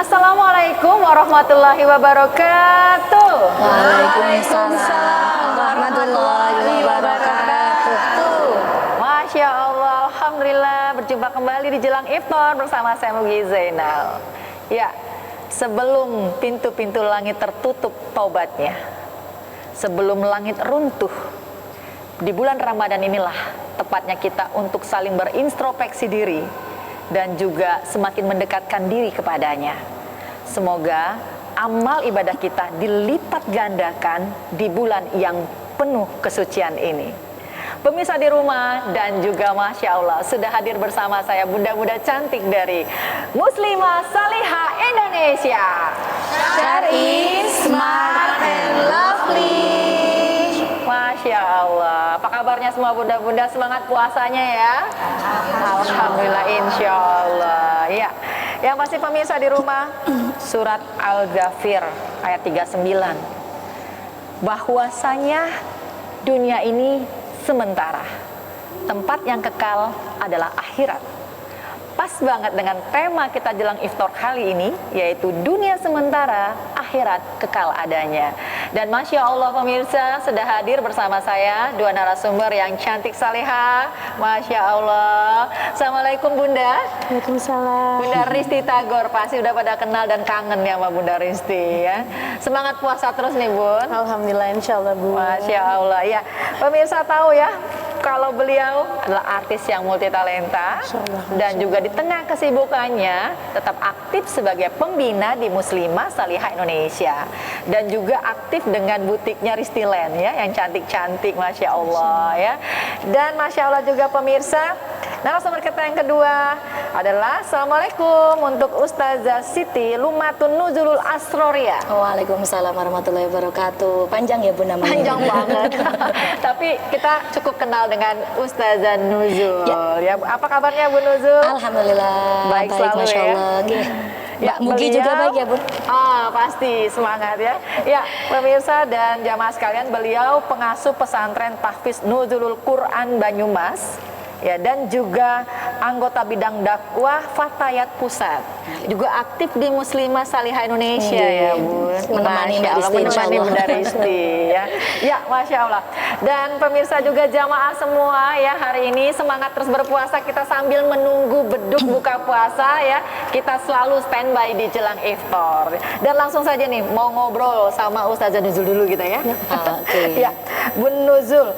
Assalamualaikum warahmatullahi wabarakatuh. Waalaikumsalam warahmatullahi wabarakatuh. Masya Allah, alhamdulillah berjumpa kembali di Jelang Iftar bersama saya Mugi Zainal. Ya, sebelum pintu-pintu langit tertutup taubatnya, sebelum langit runtuh, di bulan Ramadan inilah tepatnya kita untuk saling berintrospeksi diri dan juga semakin mendekatkan diri kepadanya. Semoga amal ibadah kita dilipat gandakan di bulan yang penuh kesucian ini. Pemirsa di rumah dan juga Masya Allah sudah hadir bersama saya bunda-bunda cantik dari Muslimah Salihah Indonesia. Syar'i, smart and lovely. Masya Allah, apa kabarnya semua bunda-bunda? Semangat puasanya ya. Alhamdulillah, insya Allah. Ya, yang pasti pemirsa di rumah, surat Al-Ghafir ayat 39, bahwasanya dunia ini sementara, tempat yang kekal adalah akhirat. Pas banget dengan tema kita jelang iftar kali ini, yaitu dunia sementara, akhirat kekal adanya. Dan Masya Allah pemirsa, sudah hadir bersama saya dua narasumber yang cantik salihah. Masya Allah. Assalamualaikum Bunda. Waalaikumsalam. Bunda Risti Tagor, pasti udah pada kenal dan kangen ya sama Bunda Risti ya. Semangat puasa terus nih Bun. Alhamdulillah, insya Allah Bu. Masya Allah ya. Pemirsa tahu ya, kalau beliau adalah artis yang multitalenta dan juga di tengah kesibukannya tetap aktif sebagai pembina di Muslimah Salihah Indonesia dan juga aktif dengan butiknya Ristiland ya yang cantik-cantik Masya Allah ya. Dan Masya Allah juga pemirsa, narasumber kita yang kedua adalah Assalamualaikum untuk Ustazah Siti Lumatun Nuzulul Asroria. Waalaikumsalam warahmatullahi wabarakatuh. Panjang ya Bu namanya. Panjang banget. Tapi kita cukup kenal dengan Ustazah Nuzul ya. Apa kabarnya Bu Nuzul? Alhamdulillah. Baik selalu Masya ya. Allah. Mbak Mugi beliau, juga baik ya Bu? Pasti semangat ya. Ya pemirsa dan jamaah sekalian, beliau pengasuh pesantren Tahfiz Nuzulul Quran Banyumas ya, dan juga anggota bidang dakwah Fatayat Pusat, juga aktif di Muslimah Salihah Indonesia ya Bu. Menemani Masya Allah, menemani Bunda Risti ya. Ya Masya Allah. Dan pemirsa juga jamaah semua ya, hari ini semangat terus berpuasa kita sambil menunggu beduk buka puasa ya. Kita selalu standby di jelang iftar. Dan langsung saja nih mau ngobrol sama Ustazah Nuzul dulu kita ya. Oke. Ya, Bun Nuzul.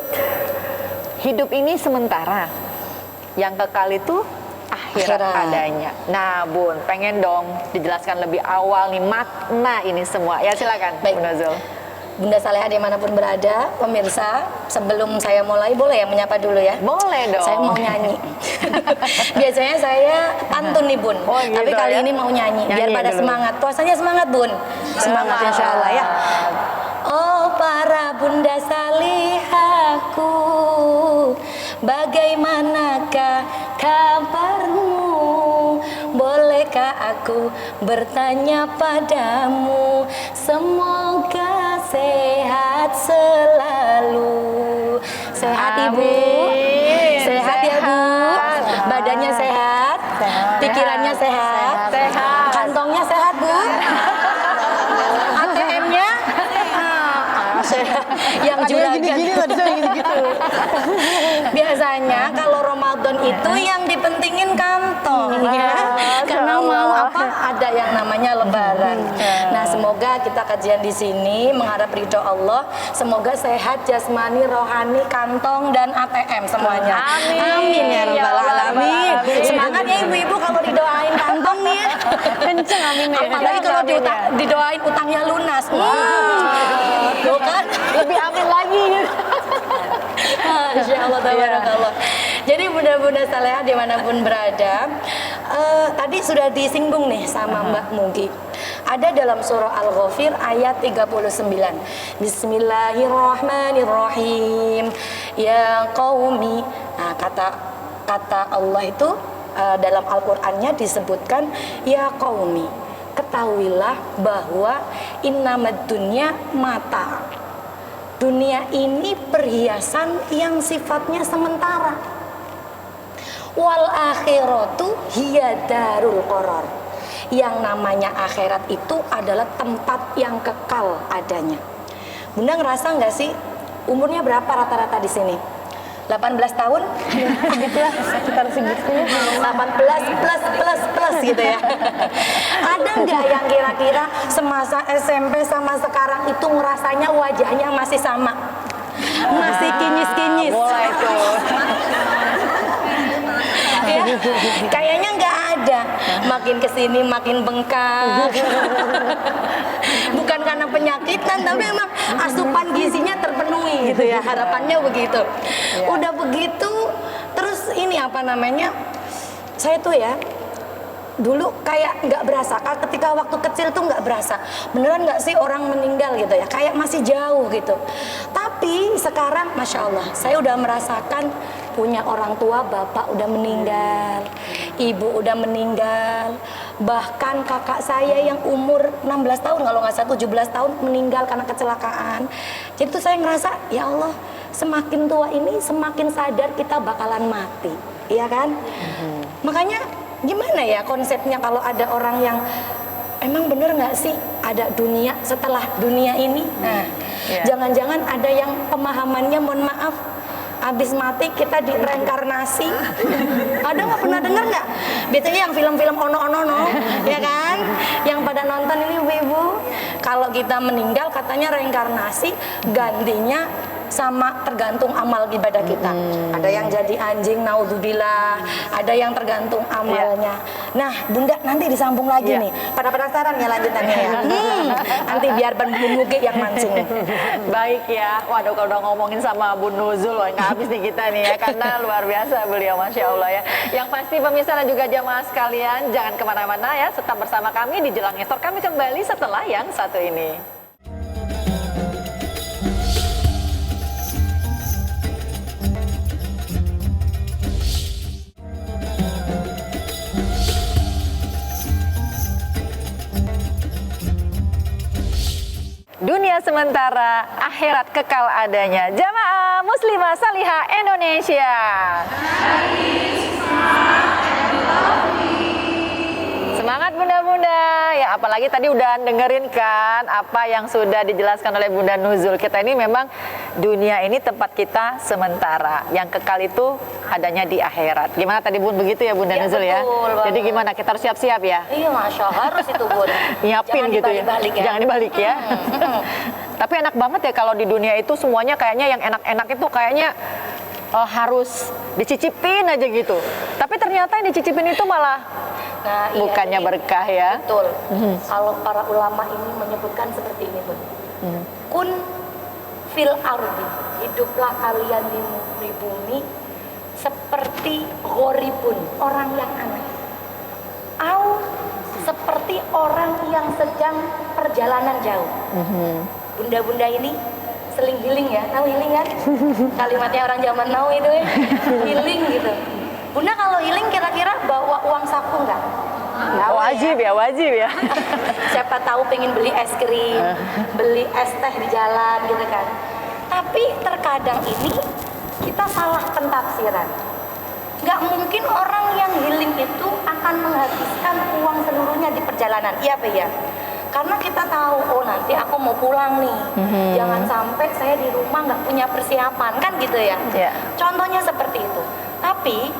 Hidup ini sementara, yang kekal itu akhirat adanya. Nah Bun, pengen dong dijelaskan lebih awal nih makna ini semua. Ya silakan. Baik. Bun Nuzul. Bunda Salihah dimanapun berada, pemirsa, sebelum saya mulai boleh ya menyapa dulu ya? Boleh dong. Saya mau nyanyi. Biasanya saya pantun nih Bun, Oh, gitu tapi kali ya? ini mau nyanyi biar Nyanyi pada dulu. semangat. Puasanya semangat Bun, semangat insya Allah ya. Oh para Bunda Salihahku, bagaimanakah kabarmu? Bolehkah aku bertanya padamu? Semoga sehat selalu. Sehat Ibu? Amin. Sehat ya Bu? Sehat. Badannya sehat? Pikirannya sehat? Sehat. Kantongnya sehat Bu? ATM-nya? Yang juragan Gini-gini lah, bisa gitu-gitu. Biasanya kalau Ramadan itu yang dipentingin kantong ya, karena mau apa ada yang namanya lebaran. Nah semoga kita kajian di sini mengharap ridho Allah, semoga sehat jasmani, rohani, kantong dan ATM semuanya. Amin. Amin ya rabbal Ya Allah, alamin. alamin. Semangat ya ibu-ibu kalau didoain kantong nih ya. Kenceng amin ya. Apalagi kalau Amin ya. didoain utangnya lunas. Tuh kan? Lebih amin lagi gitu. Insya Allah, tabarakallah. Jadi bunda-bunda salehah dimanapun berada, tadi sudah disinggung nih sama Mbak Mugi. Ada dalam surah Al-Ghafir ayat 39. Bismillahirrahmanirrahim. Ya qaumi. Nah, kata Allah itu dalam Al-Qur'annya disebutkan ya qaumi. Ketahuilah bahwa innamad dunya mata. Dunia ini perhiasan yang sifatnya sementara. Wal akhiratu hiya darul qarar. yang namanya akhirat itu adalah tempat yang kekal adanya. Bunda ngerasa nggak sih umurnya berapa rata-rata di sini? 18 tahun? Segitulah, sekitar segitu ya. 18 plus gitu ya. Ada nggak yang kira-kira semasa SMP sama sekarang itu ngerasanya wajahnya masih sama? Masih kinyis-kinyis. Mulai tuh. Ya, kayaknya nggak ada. Makin kesini makin bengkak. Bukan karena penyakitan, tapi memang asupan gizinya terpenuhi gitu ya. Harapannya begitu. Udah begitu, terus ini apa namanya? Saya tuh ya dulu kayak nggak berasa, ketika waktu kecil tuh nggak berasa beneran nggak sih orang meninggal gitu ya, kayak masih jauh gitu. Tapi sekarang Masya Allah saya udah merasakan punya orang tua, bapak udah meninggal, ibu udah meninggal, bahkan kakak saya yang umur 16 tahun kalau nggak salah 17 tahun meninggal karena kecelakaan. Jadi tuh saya ngerasa ya Allah, semakin tua ini semakin sadar kita bakalan mati, iya kan? Makanya gimana ya konsepnya kalau ada orang yang emang bener nggak sih ada dunia setelah dunia ini? Nah, jangan-jangan ada yang pemahamannya mohon maaf habis mati kita direinkarnasi. Ada nggak pernah dengar nggak? Biasanya yang film-film ono-ono, ya kan? Yang pada nonton ini ibu-ibu. Kalau kita meninggal katanya reinkarnasi, gantinya sama tergantung amal ibadah kita. Ada yang jadi anjing, naudzubillah. Ada yang tergantung amalnya. Nah, Bunda nanti disambung lagi nih. Pada penasaran ya lanjutannya ya. Nanti biar Bun Mugi yang mancing. Baik ya. Waduh, kalau udah ngomongin sama Bun Nuzul loh, nggak habis nih kita nih ya, karena luar biasa beliau, Masya Allah ya. Yang pasti pemirsa dan juga jamaah sekalian, jangan kemana-mana ya, tetap bersama kami di Jelang Iftar. Kami kembali setelah yang satu ini. Dunia sementara, akhirat kekal adanya. Jamaah Muslimah Salihah Indonesia. Semangat bunda-bunda, ya apalagi tadi udah dengerin kan apa yang sudah dijelaskan oleh Bunda Nuzul. Kita ini memang dunia ini tempat kita sementara, yang kekal itu adanya di akhirat. Gimana tadi Bun begitu ya Bunda Nuzul ya? Jadi gimana kita harus siap-siap ya? Iya Masya Allah, harus itu Bun. Nyiapin gitu ya? Ya. Jangan dibalik ya. Tapi enak banget ya kalau di dunia itu semuanya kayaknya yang enak-enak itu kayaknya harus dicicipin aja gitu. Tapi ternyata yang dicicipin itu malah bukannya berkah ya. Betul. Kalau para ulama ini menyebutkan seperti ini Bun. Kun fil ardi, hiduplah kalian di bumi seperti gharibun, orang yang aneh. Au seperti orang yang sedang perjalanan jauh. Bunda-bunda ini seling healing ya, tahu healing kan? Kalimatnya orang zaman now itu ya, healing gitu. Bunda kalau healing kira-kira bawa uang saku nggak? Wajib ya, wajib ya. Siapa tahu pengen beli es krim, beli es teh di jalan gitu kan. Tapi terkadang ini kita salah pentafsiran. Nggak mungkin orang yang healing itu akan menghabiskan uang seluruhnya di perjalanan. Iya Pak ya? Karena kita tahu, oh nanti aku mau pulang nih, jangan sampai saya di rumah nggak punya persiapan, kan gitu ya. Contohnya seperti itu. Tapi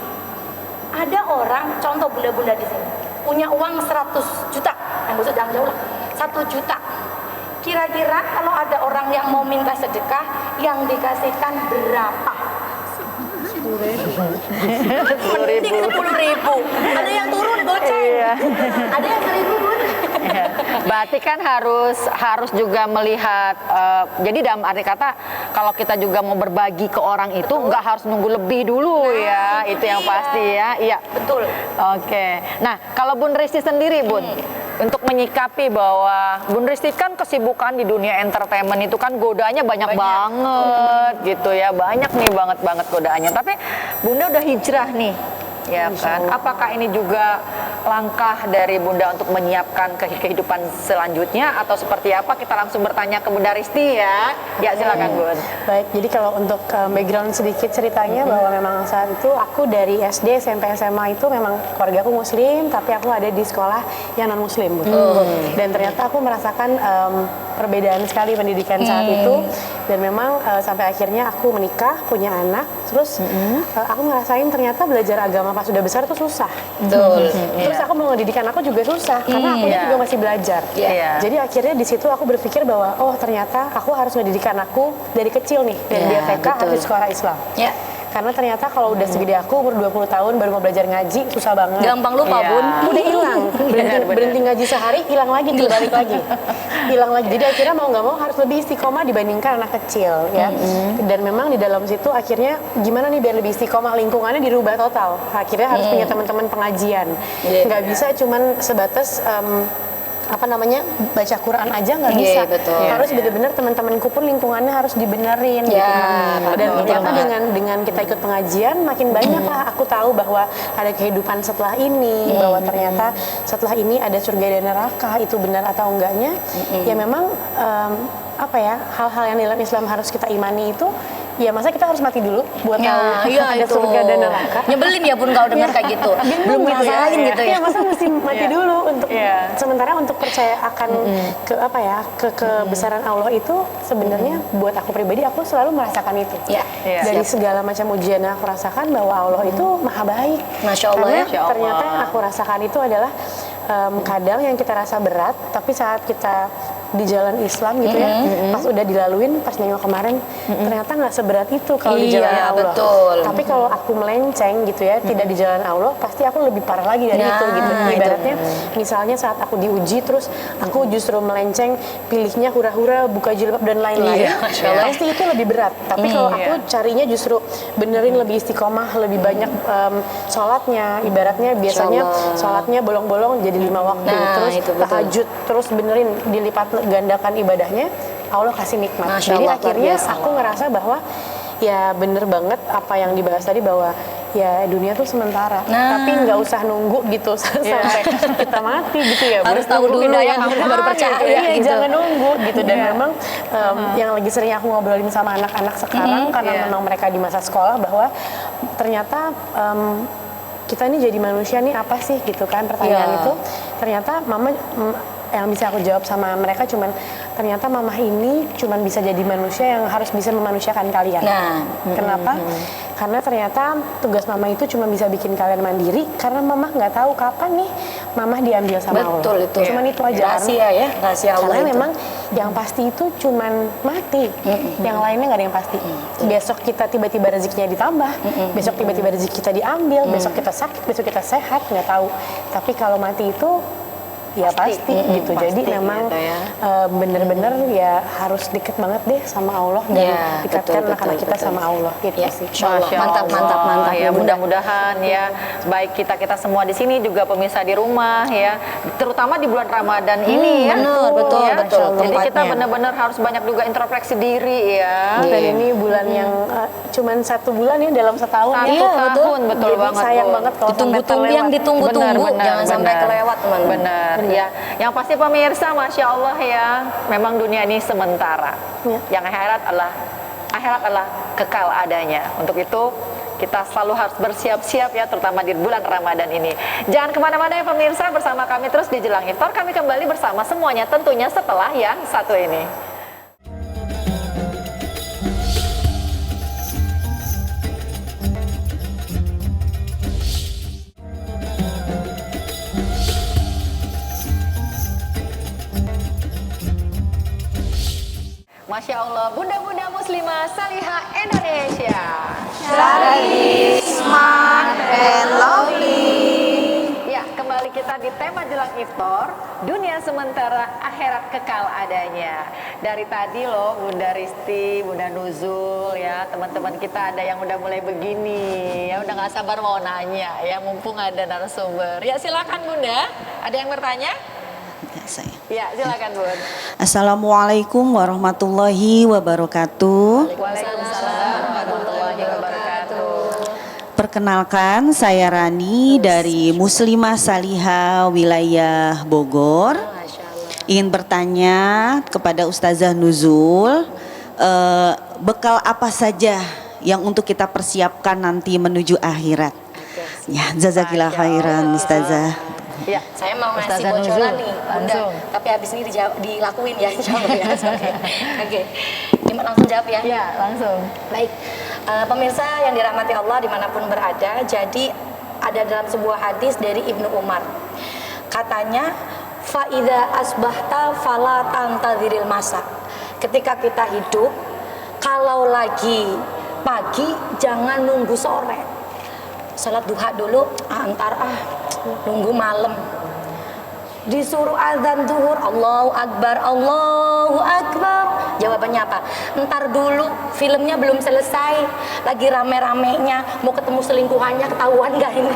ada orang, contoh bunda-bunda di sini, punya uang 100 juta, yang gue sedang jauh lah, 1 juta. Kira-kira kalau ada orang yang mau minta sedekah, yang dikasihkan berapa? 10.000. Ada yang turun goceng. Ada yang 1.000 Bun. Berarti kan harus juga melihat. Jadi dalam arti kata, kalau kita juga mau berbagi ke orang itu nggak harus nunggu lebih dulu ya. Itu yang pasti ya. Iya. Betul. Oke. Nah, kalau Bun Risti sendiri Bun, untuk menyikapi bahwa Bun Risti kan kesibukan di dunia entertainment itu kan godaannya banyak banget gitu ya, banyak nih banget godaannya. Tapi Bunda udah hijrah nih, ya kan? Apakah ini juga langkah dari Bunda untuk menyiapkan kehidupan selanjutnya atau seperti apa? Kita langsung bertanya ke Bunda Risti ya. Ya silakan Bun. Baik, jadi kalau untuk background sedikit ceritanya bahwa memang saat itu aku dari SD, SMP, SMA itu memang keluarga aku muslim, tapi aku ada di sekolah yang non muslim. Dan ternyata aku merasakan perbedaan sekali pendidikan saat itu, dan memang sampai akhirnya aku menikah, punya anak, terus aku ngerasain ternyata belajar agama pas sudah besar itu susah. Betul. Terus aku mau ngedidikan aku juga susah karena aku juga masih belajar. Jadi akhirnya di situ aku berpikir bahwa oh ternyata aku harus ngedidikan aku dari kecil nih, dari dia TK harus di sekolah Islam. Karena ternyata kalau udah segede aku umur 20 tahun baru mau belajar ngaji susah banget. Gampang lupa Bun. Udah hilang. Berhenti ngaji sehari hilang lagi, balik lagi. Hilang lagi. Jadi akhirnya mau nggak mau harus lebih istiqomah dibandingkan anak kecil ya. Dan memang di dalam situ akhirnya gimana nih biar lebih istiqomah, lingkungannya dirubah total. Akhirnya harus punya teman-teman pengajian. Nggak bisa cuman sebatas baca Quran aja nggak bisa. Harus benar-benar teman-temanku pun lingkungannya harus dibenerin gitu. Dan ternyata dengan kita ikut pengajian makin banyak lah aku tahu bahwa ada kehidupan setelah ini, bahwa ternyata setelah ini ada surga dan neraka, itu benar atau enggaknya. Ya memang hal-hal yang dalam Islam harus kita imani itu. Ya masa kita harus mati dulu buat tahu ada surga dan neraka. Nyebelin ya Bun kalau dengar kayak gitu. Belum ngerasain gitu ya. Masa mesti mati dulu untuk sementara untuk percaya akan kebesaran Allah itu sebenarnya buat aku pribadi aku selalu merasakan itu. Dari segala macam ujian yang aku rasakan bahwa Allah itu maha baik. Masya Allah. Karena ternyata yang aku rasakan itu adalah kadang yang kita rasa berat, tapi saat kita di jalan Islam gitu ya, pas udah dilaluin, pas nengok kemarin, ternyata nggak seberat itu kalau di jalan Allah. Betul. Tapi kalau aku melenceng gitu ya, tidak di jalan Allah, pasti aku lebih parah lagi dari itu gitu. Ibaratnya, misalnya saat aku diuji, terus aku justru melenceng, pilihnya hura-hura, buka jilbab dan lain-lain, pasti itu lebih berat. Tapi kalau aku carinya justru benerin lebih istiqomah, lebih banyak sholatnya, ibaratnya biasanya sholatnya bolong-bolong jadi 5 waktu, terus tahajud, terus benerin dilipat gandakan ibadahnya, Allah kasih nikmat. Jadi akhirnya aku ngerasa bahwa ya bener banget apa yang dibahas tadi bahwa ya dunia tuh sementara, tapi nggak usah nunggu gitu sampai kita mati gitu ya. Harus tahu dulu ya, baru percaya gitu. Jangan nunggu gitu. Dan memang yang lagi sering aku ngobrolin sama anak-anak sekarang karena memang mereka di masa sekolah bahwa ternyata kita ini jadi manusia nih apa sih gitu kan, pertanyaan itu ternyata mama yang bisa aku jawab sama mereka cuman ternyata mamah ini cuman bisa jadi manusia yang harus bisa memanusiakan kalian. Kenapa? Karena ternyata tugas mama itu cuma bisa bikin kalian mandiri karena mamah nggak tahu kapan nih mamah diambil sama Allah. Betul itu. Cuman itu aja. Rahasia ya, rahasia Allah. Karena itu. memang yang pasti itu cuman mati. Yang lainnya nggak ada yang pasti. Besok kita tiba-tiba rezekinya ditambah, besok tiba-tiba rezeki kita diambil, besok kita sakit, besok kita sehat, nggak tahu. Tapi kalau mati itu ya pasti gitu. Jadi memang bener-bener ya harus deket banget deh sama Allah dan dekatkan anak-anak kita sama Allah gitu sih. Mantap ya. Mudah-mudahan ya baik kita semua di sini juga pemirsa di rumah ya, terutama di bulan Ramadan ini ya. Betul. Jadi kita benar-benar harus banyak juga introspeksi diri ya. Dan ini bulan yang cuman 1 bulan ya dalam setahun. Betul banget. Sayang banget kalau ditunggu-tunggu yang ditunggu-tunggu, jangan sampai kelewat teman. Benar. Ya, yang pasti pemirsa, masya Allah ya, memang dunia ini sementara. Yang akhirat adalah kekal adanya. Untuk itu kita selalu harus bersiap-siap ya, terutama di bulan Ramadan ini. Jangan kemana-mana ya pemirsa, bersama kami terus di Jelang Iftar. Kami kembali bersama semuanya tentunya setelah yang satu ini. Masya Allah, Bunda-Bunda Muslimah Salihah Indonesia. Shari, smart, and lovely. Ya, kembali kita di tema Jelang Iftar, dunia sementara, akhirat kekal adanya. Dari tadi loh, Bunda Risti, Bunda Nuzul ya, teman-teman kita ada yang udah mulai begini, ya udah nggak sabar mau nanya ya, mumpung ada narasumber. Ya silakan Bunda, ada yang bertanya? Ya, silakan Bun. Assalamualaikum warahmatullahi wabarakatuh. Waalaikumsalam warahmatullahi wabarakatuh. Perkenalkan, saya Rani dari Muslimah Salihah wilayah Bogor. Masya Allah. Ingin bertanya kepada Ustazah Nuzul, bekal apa saja yang untuk kita persiapkan nanti menuju akhirat? Ya, jazakillah khairan Ustazah. Ya. Saya mau ngasih Ustazah bocoran Nuzul, nih, langsung. Bunda. Tapi habis ini dilakuin ya, insya Allah ya. Oke. Gimana, langsung jawab ya? Ya, langsung. Baik, pemirsa yang dirahmati Allah dimanapun berada. Jadi ada dalam sebuah hadis dari Ibnu Umar. Katanya, faida asbahta fala tantadhiril masa. Ketika kita hidup, kalau lagi pagi jangan nunggu sore. Salat duha dulu, nunggu malam. Disuruh azan zuhur, Allahu Akbar, Allahu Akbar. Jawabannya apa? Ntar dulu, filmnya belum selesai, lagi rame-ramenya, mau ketemu selingkuhannya, ketahuan gak ini?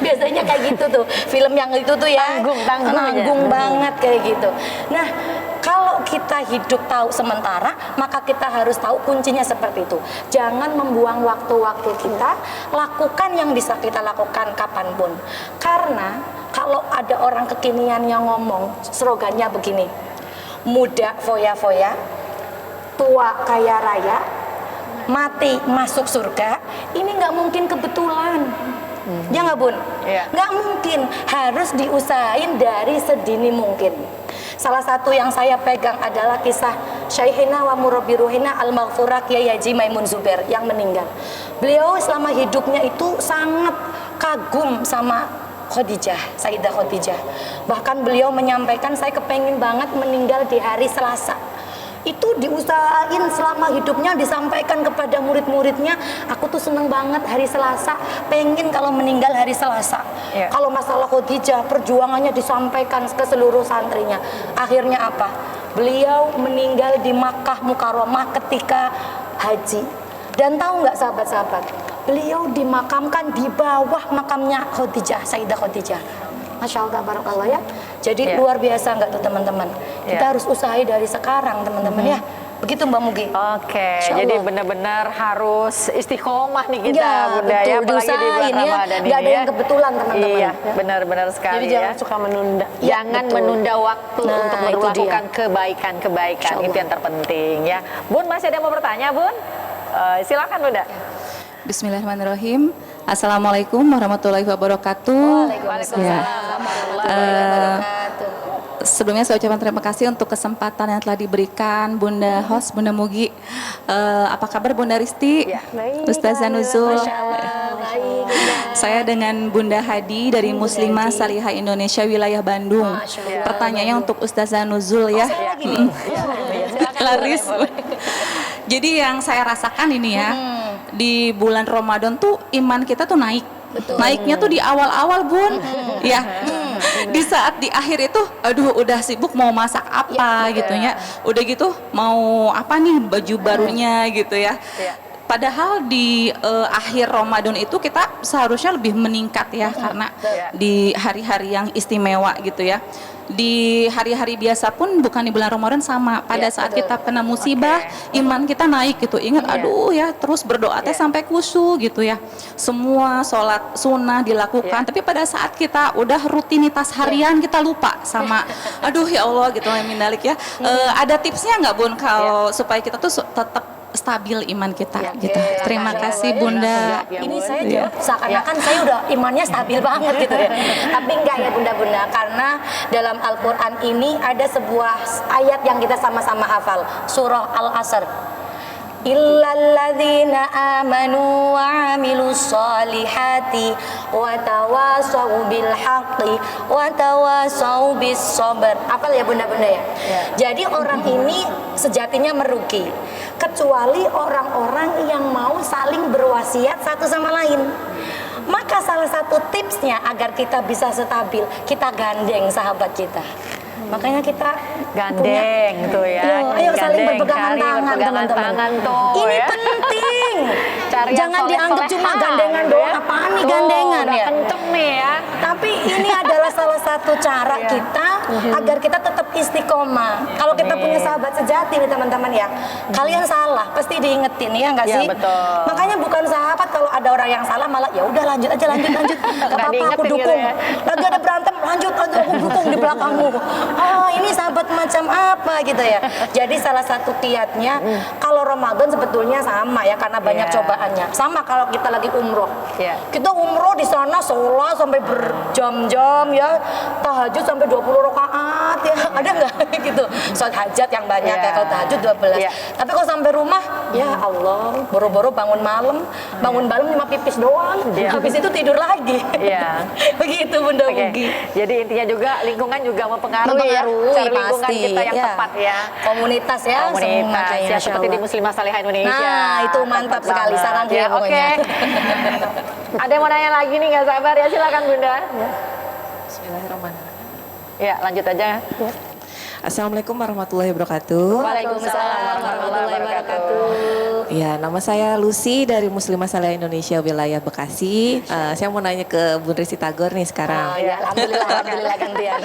Biasanya kayak gitu tuh, film yang itu tuh ya, nanggung banget kayak gitu. Nah, kalau kita hidup tahu sementara, maka kita harus tahu kuncinya seperti itu. Jangan membuang waktu-waktu kita, lakukan yang bisa kita lakukan kapanpun. Karena kalau ada orang kekinian yang ngomong, slogannya begini, muda foya-foya, tua kaya raya, mati masuk surga, ini nggak mungkin kebetulan. Ya nggak Bun? Iya. Nggak mungkin, harus diusahain dari sedini mungkin. Salah satu yang saya pegang adalah kisah Syaikhina wa Murabbi Ruhina Al-Maghfurah Kiai Haji Maimun Zubair yang meninggal. Beliau selama hidupnya itu sangat kagum sama Khadijah, Sayyidah Khadijah. Bahkan beliau menyampaikan, saya kepengen banget meninggal di hari Selasa. Itu diusahain selama hidupnya, disampaikan kepada murid-muridnya, aku tuh seneng banget hari Selasa, pengen kalau meninggal hari Selasa. Ya. Kalau masalah Khadijah, perjuangannya disampaikan ke seluruh santrinya. Akhirnya apa? Beliau meninggal di Makkah Mukarramah ketika haji. Dan tahu nggak sahabat-sahabat, beliau dimakamkan di bawah makamnya Khadijah, Sayyidah Khadijah. Masya Allah, barakallah ya. Jadi luar biasa nggak tuh teman-teman? Kita harus usahain dari sekarang teman-teman ya. Begitu Mbak Mugi. Oke, Insya jadi Allah. benar-benar harus istiqomah nih kita Bunda ya, betul, apalagi di bulan diusahain ya. Ramadan ini Nggak ada ya. yang kebetulan teman-teman. Iya, benar-benar sekali Jadi ya. jangan suka menunda. Jangan betul. menunda waktu Nah, untuk itu melakukan dia. kebaikan-kebaikan, Insya itu Allah. yang terpenting ya. Bun, masih ada yang mau bertanya Bun? Silakan Bunda. Bismillahirrahmanirrahim. Assalamualaikum warahmatullahi wabarakatuh. Waalaikumsalam warahmatullahi wabarakatuh. Sebelumnya saya ucapkan terima kasih untuk kesempatan yang telah diberikan Bunda host, Bunda Mugi. Apa kabar Bunda Risti? Ya, Ustazah Nuzul. Masya Allah, baik, Bunda. Saya dengan Bunda Hadi dari Muslimah Salihah Indonesia wilayah Bandung. Masya Allah. Pertanyaannya untuk Ustazah Nuzul ya. Saya lagi nih. Laris. Jadi yang saya rasakan ini ya, di bulan Ramadan tuh iman kita tuh naik. Betul. Naiknya tuh di awal-awal Bun. Ya. Di saat di akhir itu aduh udah sibuk mau masak apa gitu ya. Udah gitu mau apa nih baju barunya gitu ya. Iya. Padahal di akhir Ramadan itu kita seharusnya lebih meningkat ya, karena di hari-hari yang istimewa gitu ya. Di hari-hari biasa pun bukan di bulan Ramadan sama. Pada saat betul. kita kena musibah, iman kita naik gitu. Ingat, aduh ya, terus berdoa teh sampai khusyuk gitu ya. Semua sholat sunnah dilakukan. Tapi pada saat kita udah rutinitas harian kita lupa sama, aduh ya Allah gitu ya mindalik ya. Ada tipsnya nggak Bun kalau supaya kita tuh tetap stabil iman kita gitu. Terima kasih Bunda. Ini saya jawab seakan-akan saya udah imannya stabil banget gitu ya. Tapi enggak ya Bunda-bunda, karena dalam Al-Quran ini ada sebuah ayat yang kita sama-sama hafal, surah Al-Asr. Illalladzina amanu wa amilus solihati wa tawasau bil haqqi wa tawasau bis sabr. Apa ya Bunda-bunda ya? Jadi orang ini sejatinya merugi kecuali orang-orang yang mau saling berwasiat satu sama lain. Maka salah satu tipsnya agar kita bisa stabil, kita gandeng sahabat kita. Makanya kita Gandeng tuh ya. Ayo saling Gandeng, berpegangan saling tangan berpegangan teman-teman. tangan tuh Ini ya. penting. Cari yang Jangan dianggap soleh-soleha cuma gandengan gitu doang, ya. apaan nih gandengan udah ya? kenceng nih ya. Tapi ini adalah salah satu cara kita agar kita tetap istiqomah. Kalau kita punya sahabat sejati nih teman-teman ya, kalian salah pasti diingetin ya nggak Iya, sih? betul. Makanya bukan sahabat kalau ada orang yang salah malah ya udah lanjut aja lanjut. Gak apa-apa aku diingetin gitu dukung. ya. Lagi ada berantem lanjut aku dukung di belakangmu. Oh ini sahabat macam apa gitu ya. Jadi salah satu kiatnya kalau Ramadan sebetulnya sama ya karena banyak Iya. cobaannya. Sama kalau kita lagi umroh. Iya. Kita umroh di sana sholat sampai berjam-jam ya, tahajud sampai 20 rakaat ya. Ada nggak gitu? Sholat hajat yang banyak Iya. ya, kalau tahajud 12. Iya. Tapi kalau sampai rumah, ya Allah, boro-boro bangun malam cuma pipis doang. Iya. Habis itu tidur lagi. Iya. Begitu Bunda Oke. Ugi. Jadi intinya juga lingkungan juga mempengaruhi ya. Cari lingkungan pasti kita yang ya. tepat ya. Komunitas ya, semua Komunitas kayaknya, ya Masya seperti di Allah. Muslimah Salihah Indonesia. Nah, itu mantap Tetap sekali, banget. saran dia Ya, oke. pokoknya. Ada yang mau nanya lagi nih, nggak sabar ya, silakan Bunda. Bismillahirrahmanirrahim. Ya, lanjut aja. Assalamualaikum warahmatullahi wabarakatuh. Waalaikumsalam warahmatullahi wabarakatuh. Ya, nama saya Lucy dari Muslimah Salihah Indonesia wilayah Bekasi. Saya mau nanya ke Bun Rizky Tagor nih sekarang. Oh ya, alhamdulillah gantian.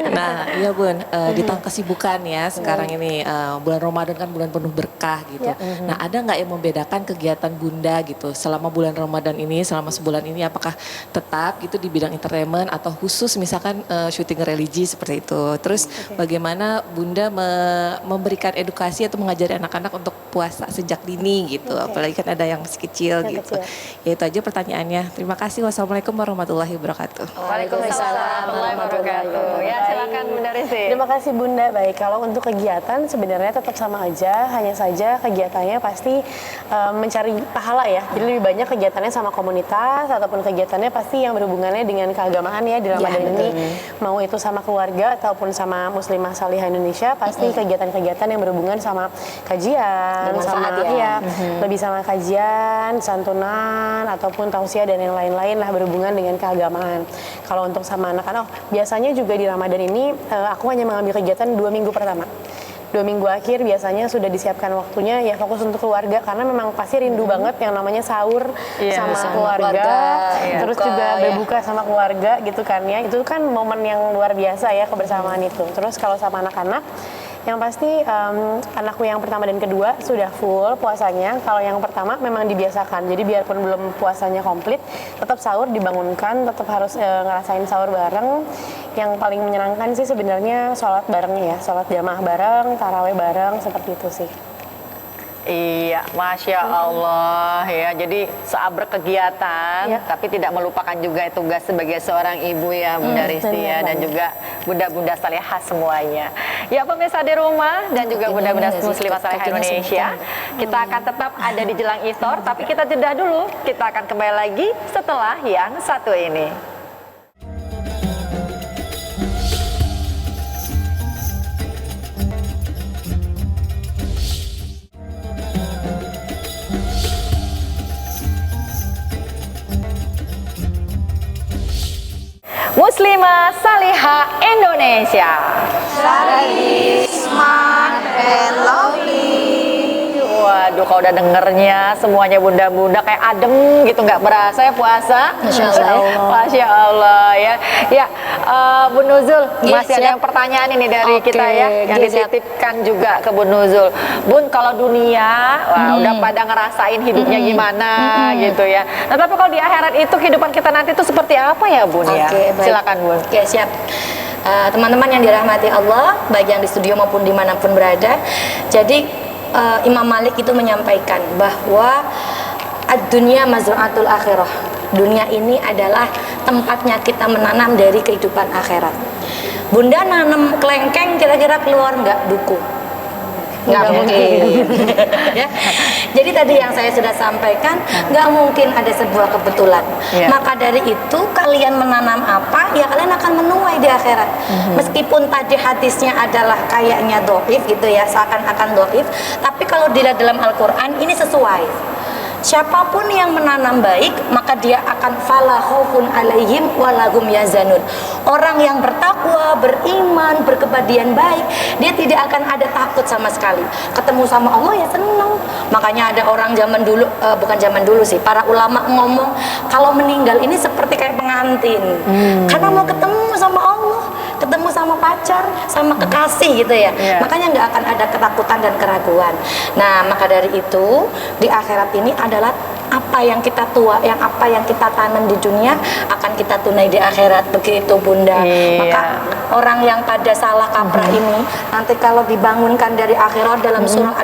Nah, iya Bun, di tengah kesibukan ya sekarang ini bulan Ramadan kan bulan penuh berkah gitu. Nah, ada nggak yang membedakan kegiatan Bunda gitu selama bulan Ramadan ini, selama sebulan ini, apakah tetap gitu di bidang entertainment atau khusus misalkan syuting religi seperti itu? Terus bagaimana Bunda memberikan edukasi atau mengajari anak-anak untuk puasa sejak dini gitu, apalagi kan ada yang masih kecil gitu. Ya itu aja pertanyaannya. Terima kasih. Wassalamualaikum warahmatullahi wabarakatuh. Waalaikumsalam warahmatullahi wabarakatuh. Ya, silakan Bunda Rizky. Terima kasih Bunda. Baik, kalau untuk kegiatan sebenarnya tetap sama aja, hanya saja kegiatannya pasti mencari pahala ya. Jadi lebih banyak kegiatannya sama komunitas ataupun kegiatannya pasti yang berhubungannya dengan keagamaan ya di Ramadan ini. Mau itu sama keluarga ataupun sama Muslimah Salihah Indonesia, pasti kegiatan-kegiatan yang berhubungan sama kajian, sama lebih sama kajian, santunan ataupun tausiah dan yang lain-lain lah berhubungan dengan keagamaan. Kalau untuk sama anak-anak, biasanya juga di Ramadan ini aku hanya mengambil kegiatan 2 minggu pertama. 2 minggu akhir biasanya sudah disiapkan waktunya ya fokus untuk keluarga karena memang pasti rindu banget yang namanya sahur sama keluarga, terus buka, juga berbuka sama keluarga gitu kan ya. Itu kan momen yang luar biasa ya kebersamaan itu. Terus kalau sama anak-anak yang pasti anakku yang pertama dan kedua sudah full puasanya. Kalau yang pertama memang dibiasakan. Jadi biarpun belum puasanya komplit, tetap sahur dibangunkan, tetap harus ngerasain sahur bareng. Yang paling menyenangkan sih sebenarnya sholat barengnya ya, sholat jamaah bareng, taraweh bareng, seperti itu sih. Iya, Masya Allah ya. Jadi seabrek kegiatan, tapi tidak melupakan juga tugas sebagai seorang ibu ya, Bunda Rizky ya, dan juga bunda-bunda salihah semuanya. Ya pemirsa di rumah dan juga bunda-bunda Muslimah Salihah Indonesia, kita akan tetap ada di jelang iftar, tapi kita jeda dulu. Kita akan kembali lagi setelah yang satu ini. Muslimah Salihah Indonesia. Smart and lovely. Waduh, kalau udah dengernya semuanya bunda-bunda kayak adem gitu, nggak berasa ya puasa. Masya Allah. Masya Allah ya. Ya, Bun Nuzul, masih ada yang pertanyaan ini dari kita ya, yang dititipkan juga ke Bun Nuzul. Bun, kalau dunia, wah, udah pada ngerasain hidupnya gimana gitu ya. Nah, tapi kalau di akhirat itu kehidupan kita nanti itu seperti apa ya Bun ya? Baik. Silakan Bun. Oke, siap. Teman-teman yang dirahmati Allah, baik yang di studio maupun dimanapun berada. Jadi Imam Malik itu menyampaikan bahwa ad-dunya mazra'atul akhirah. Dunia ini adalah tempatnya kita menanam dari kehidupan akhirat. Bunda nanam kelengkeng kira-kira keluar nggak duku? Nggak mungkin. Ya. Jadi tadi yang saya sudah sampaikan, nggak mungkin ada sebuah kebetulan. Maka dari itu kalian menanam apa, ya kalian akan menuai di akhirat. Meskipun tadi hadisnya adalah kayaknya dhaif gitu ya, seakan-akan dhaif, tapi kalau dilihat dalam Al-Quran ini sesuai. siapapun yang menanam baik maka dia akan fala khaufun alaihim walahum yazanun. Orang yang bertakwa, beriman, berkebahagiaan baik, dia tidak akan ada takut sama sekali. Ketemu sama Allah ya senang. Makanya ada orang zaman dulu, bukan zaman dulu sih, para ulama ngomong kalau meninggal ini seperti kayak pengantin, karena mau ketemu sama Allah, ketemu sama pacar, sama kekasih gitu ya. Makanya nggak akan ada ketakutan dan keraguan. Nah, maka dari itu di akhirat ini adalah apa yang kita apa yang kita tanam di dunia akan kita tunai di akhirat, begitu Bunda. Maka orang yang pada salah kaprah ini nanti kalau dibangunkan dari akhirat dalam surah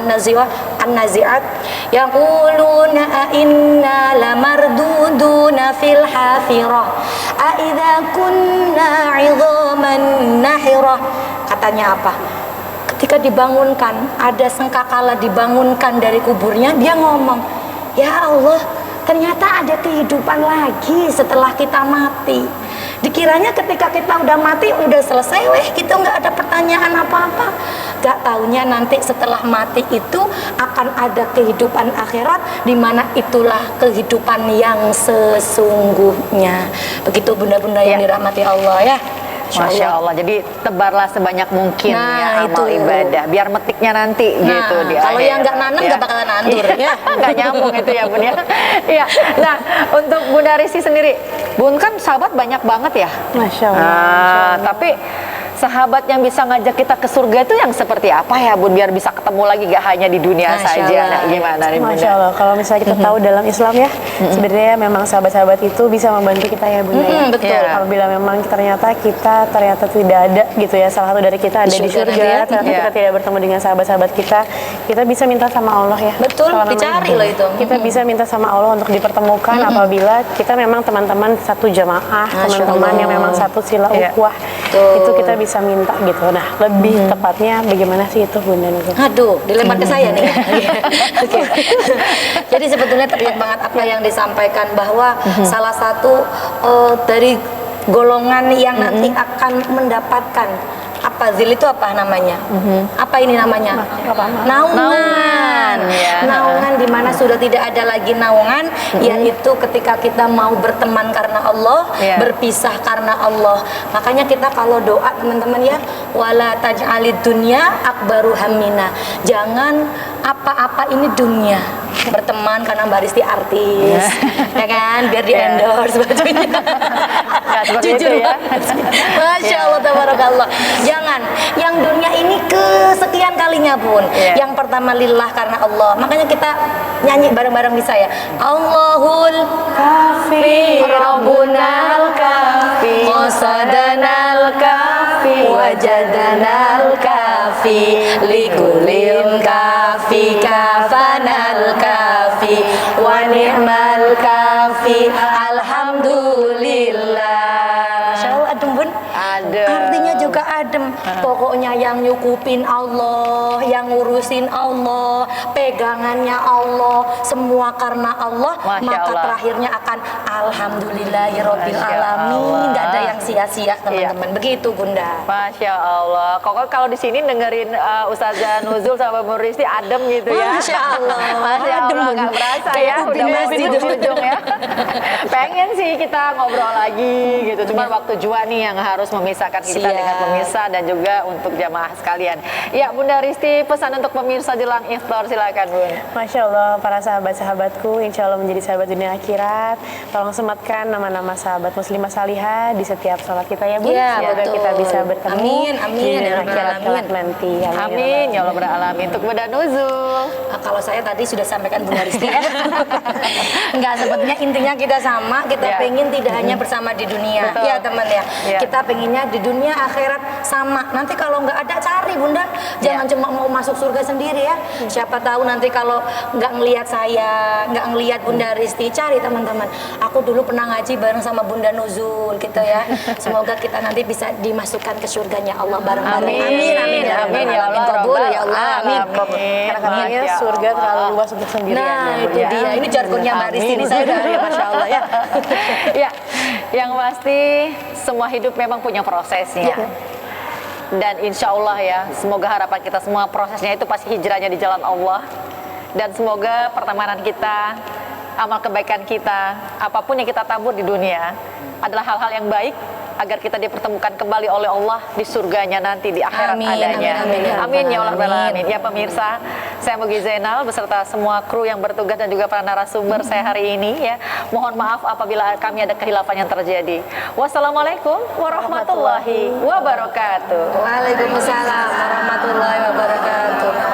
An-Nazi'at, yaquluna a inna lamarduduna fil hafirah a idza kunna 'idhaman nahirah. Katanya apa? Ketika dibangunkan, ada sangkakala dibangunkan dari kuburnya, dia ngomong, ya Allah, ternyata ada kehidupan lagi setelah kita mati. Dikiranya ketika kita udah mati, udah selesai weh, kita nggak ada pertanyaan apa-apa. Gak taunya nanti setelah mati itu akan ada kehidupan akhirat, di mana itulah kehidupan yang sesungguhnya. Begitu bunda-bunda yang dirahmati Allah ya. Masya Allah, jadi tebarlah sebanyak mungkin ya amal ibadah, biar metiknya nanti gitu di kalau akhir, yang nggak nanam nggak bakalan nandur ya. Nggak nyambung itu ya Bun ya. Iya. Nah, untuk Bunda Risti sendiri, Bun kan sahabat banyak banget ya. Masya Allah. Tapi sahabat yang bisa ngajak kita ke surga itu yang seperti apa ya Bun, biar bisa ketemu lagi gak hanya di dunia Masya saja. Allah. Nah, gimana nih Bunda? Masya Allah, kalau misalnya kita tahu dalam Islam ya, sebenarnya memang sahabat-sahabat itu bisa membantu kita ya Bunda ya. Betul. Apabila memang ternyata tidak ada gitu ya, salah satu dari kita ada di surga, ternyata kita tidak bertemu dengan sahabat-sahabat kita bisa minta sama Allah ya. Betul, Kalau memang dicari loh itu. Kita bisa minta sama Allah untuk dipertemukan apabila kita memang teman-teman satu jamaah, teman-teman yang memang satu sila ukhuwah. Itu kita bisa minta gitu. Nah, lebih tepatnya bagaimana sih itu Bunda? Aduh, dilempar ke saya nih. Oke. Jadi sebetulnya tepat banget apa yang disampaikan bahwa salah satu dari golongan yang nanti akan mendapatkan apa zil itu apa namanya? Apa ini namanya? Naungan. Naungan di mana sudah tidak ada lagi naungan, yaitu ketika kita mau berteman karena Allah, berpisah karena Allah. Makanya kita kalau doa teman-teman ya, wala taj'alid dunya akbaru hammina. Jangan apa-apa ini dunia. Berteman karena Mbak Risti artis, ya kan, biar di endorse bajunya. Jujur ya. Masya Allah, tabarakallah. Jangan, yang dunia ini kesekian kalinya pun. Yang pertama lillah karena Allah. Makanya kita nyanyi bareng-bareng bisa ya. Allahul kafi, Rabbunal kafi, qasadanal kafi, wajadanal kafi, likulil kafi, kafanal kafi, wa ni'mal kafi, alhamdulillah. Masya Allah, adem Bun. Artinya juga adem. Pokoknya yang nyukupin Allah, yang ngurusin Allah, pegangannya Allah, semua karena Allah, maka terakhirnya akan alhamdulillahirabbil alamin. Nggak ada yang sia-sia teman-teman. Begitu Bunda. Masya Allah. Kok kalau di sini dengerin Ustazah Nuzul sama Bun Risti adem gitu ya. Masya Allah. Masya Allah, nggak berasa ya. Udah mau di ujung ya. Pengen sih kita ngobrol lagi gitu. Cuma waktu jua nih yang harus memisahkan kita dengan pemirsa dan juga untuk jamaah sekalian. Ya Bunda Risti, pesan untuk pemirsa jelang iftar silakan Bun. Masya Allah, para sahabat-sahabatku, insya Allah menjadi sahabat dunia akhirat. Tolong sematkan nama-nama sahabat muslimah salihah di setiap sholat kita ya Bun. Semoga kita bisa bertemu di dunia akhirat kelak nanti. Amin ya Allah beralamin. Untuk Bunda Nuzul. Kalau saya tadi sudah sampaikan Bunda Rizky ya. Enggak, sebetulnya intinya kita sama, kita pengen tidak hanya bersama di dunia. Ya teman ya. Kita pengennya di dunia akhirat sama. Nanti kalau nggak ada cari Bunda. Jangan cuma mau masuk surga sendiri ya. Siapa tahu nanti kalau nggak ngelihat saya, nggak ngelihat Bunda Risti, cari teman-teman. Aku dulu pernah ngaji bareng sama Bunda Nuzul gitu ya. Semoga kita nanti bisa dimasukkan ke surganya Allah bareng-bareng. Amin amin ya. Amin ya Allah. Kabul ya Allah. Amin. Karena katanya surga terlalu luas untuk sendirian. Nah itu dia. Ini jargonnya Mbak Risti ini saya udah Masya Allah ya. Ya, yang pasti semua hidup memang punya prosesnya. Dan insya Allah ya, semoga harapan kita semua prosesnya itu pasti hijrahnya di jalan Allah. Dan semoga pertemanan kita amal kebaikan kita, apapun yang kita tabur di dunia adalah hal-hal yang baik agar kita dipertemukan kembali oleh Allah di surganya nanti di akhirat Amin, adanya. amin, amin. Amin ya Allah Rabbal Amin. Alamin. Ya pemirsa, saya Mugi Zainal beserta semua kru yang bertugas dan juga para narasumber saya hari ini ya. Mohon maaf apabila kami ada khilafan yang terjadi. Wassalamualaikum warahmatullahi wabarakatuh. Waalaikumsalam warahmatullahi wabarakatuh.